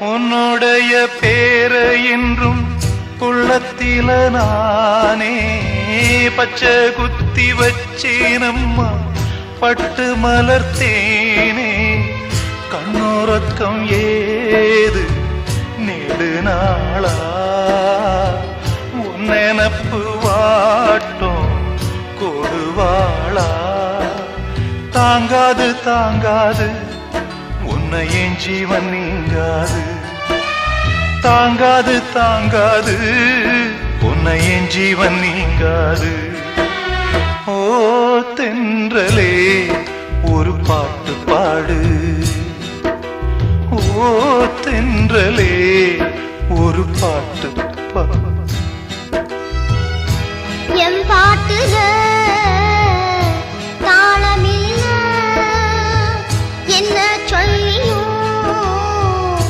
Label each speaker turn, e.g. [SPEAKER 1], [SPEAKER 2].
[SPEAKER 1] உன்னுடைய பேர என்றும் உள்ளத்தில நானே பச்சை குத்தி வச்சேனம்மா பட்டு மலர்த்தேனே கண்ணோரக்கம் ஏது நெடு நாளா உன் நினப்பு வாட்டும் கொடுவாளா தாங்காது தாங்காது உன்னை என் ஜீவன் நீங்காது தாங்காது தாங்காது உன்னை என் ஜீவன் நீங்காது ஓ தென்றலே ஒரு பாட்டு பாடு ஓ தென்றலே ஒரு பாட்டு பாடு
[SPEAKER 2] என் பாட்டுல